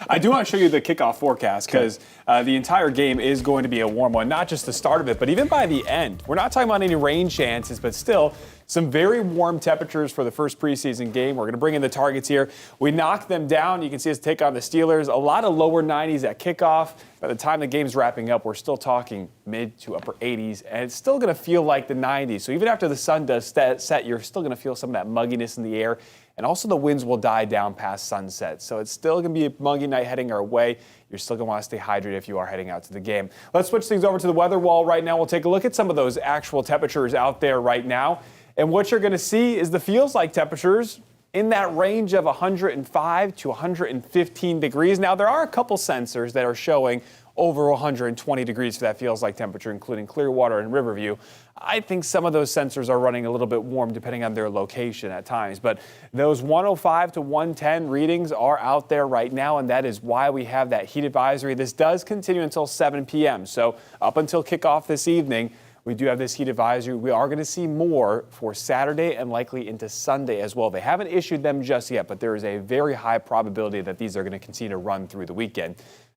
I do want to show you the kickoff forecast because the entire game is going to be a warm one, not just the start of it, but even by the end. We're not talking about any rain chances, but still some very warm temperatures for the first preseason game. We're going to bring in the targets here. We knock them down. You can see us take on the Steelers. A lot of lower 90s at kickoff. By the time the game's wrapping up, we're still talking mid to upper 80s, and it's still going to feel like the 90s. So even after the sun does set, you're still going to feel some of that mugginess in the air. And also the winds will die down past sunset. So it's still going to be a muggy night heading our way. You're still going to want to stay hydrated if you are heading out to the game. Let's switch things over to the weather wall right now. We'll take a look at some of those actual temperatures out there right now. And what you're going to see is the feels like temperatures in that range of 105 to 115 degrees. Now, there are a couple sensors that are showing over 120 degrees for that feels like temperature, including Clearwater and Riverview. I think some of those sensors are running a little bit warm depending on their location at times. But those 105 to 110 readings are out there right now, and that is why we have that heat advisory. This does continue until 7 p.m. So up until kickoff this evening, we do have this heat advisory. We are going to see more for Saturday and likely into Sunday as well. They haven't issued them just yet, but there is a very high probability that these are going to continue to run through the weekend.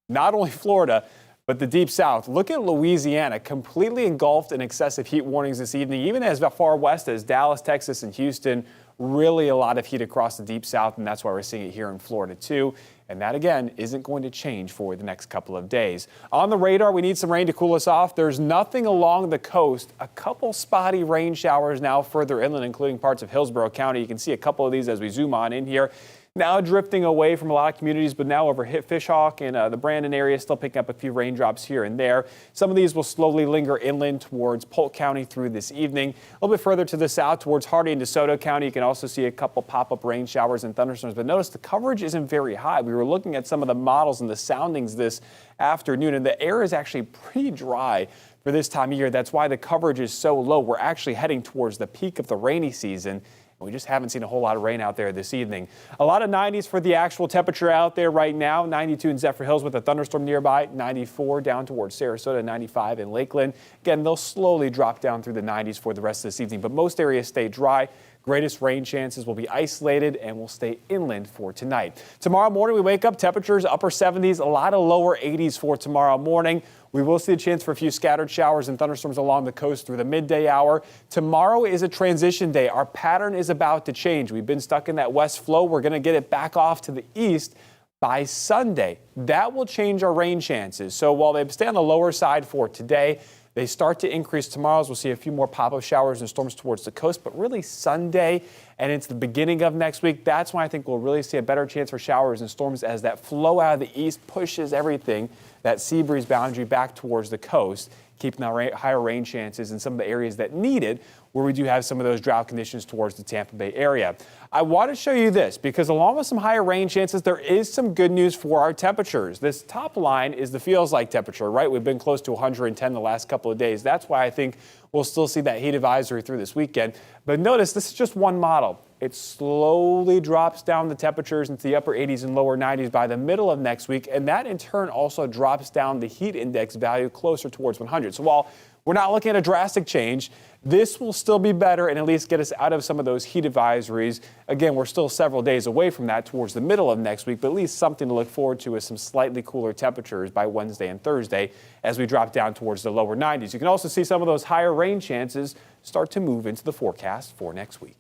Not only Florida, but the deep south. Look at Louisiana, completely engulfed in excessive heat warnings this evening, even as far west as Dallas, Texas, and Houston. Really a lot of heat across the deep south, and that's why we're seeing it here in Florida too. And that, again, isn't going to change for the next couple of days. On the radar, we need some rain to cool us off. There's nothing along the coast. A couple spotty rain showers now further inland, including parts of Hillsborough County. You can see a couple of these as we zoom on in here. Now drifting away from a lot of communities, but now over Fishhawk and the Brandon area, still picking up a few raindrops here and there. Some of these will slowly linger inland towards Polk County through this evening. A little bit further to the south towards Hardy and DeSoto County, you can also see a couple pop-up rain showers and thunderstorms. But notice the coverage isn't very high. We were looking at some of the models and the soundings this afternoon, and the air is actually pretty dry for this time of year. That's why the coverage is so low. We're actually heading towards the peak of the rainy season. We just haven't seen a whole lot of rain out there this evening. A lot of 90s for the actual temperature out there right now. 92 in Zephyr Hills with a thunderstorm nearby. 94 down towards Sarasota. 95 in Lakeland. Again, they'll slowly drop down through the 90s for the rest of this evening, but most areas stay dry. Greatest rain chances will be isolated and will stay inland for tonight. Tomorrow morning, we wake up temperatures upper 70s, a lot of lower 80s for tomorrow morning. We will see a chance for a few scattered showers and thunderstorms along the coast through the midday hour. Tomorrow is a transition day. Our pattern is about to change. We've been stuck in that west flow. We're going to get it back off to the east by Sunday. That will change our rain chances. So while they stay on the lower side for today, they start to increase tomorrow. We'll see a few more pop-up showers and storms towards the coast, but really Sunday and it's the beginning of next week. That's when I think we'll really see a better chance for showers and storms as that flow out of the east pushes everything, that sea breeze boundary back towards the coast, keeping the higher rain chances in some of the areas that need it, where we do have some of those drought conditions towards the Tampa Bay area. I want to show you this because along with some higher rain chances, there is some good news for our temperatures. This top line is the feels like temperature, right? We've been close to 110 the last couple of days. That's why I think we'll still see that heat advisory through this weekend. But notice this is just one model. It slowly drops down the temperatures into the upper 80s and lower 90s by the middle of next week, and that in turn also drops down the heat index value closer towards 100. So while we're not looking at a drastic change, this will still be better and at least get us out of some of those heat advisories. Again, we're still several days away from that towards the middle of next week, but at least something to look forward to is some slightly cooler temperatures by Wednesday and Thursday as we drop down towards the lower 90s. You can also see some of those higher rain chances start to move into the forecast for next week.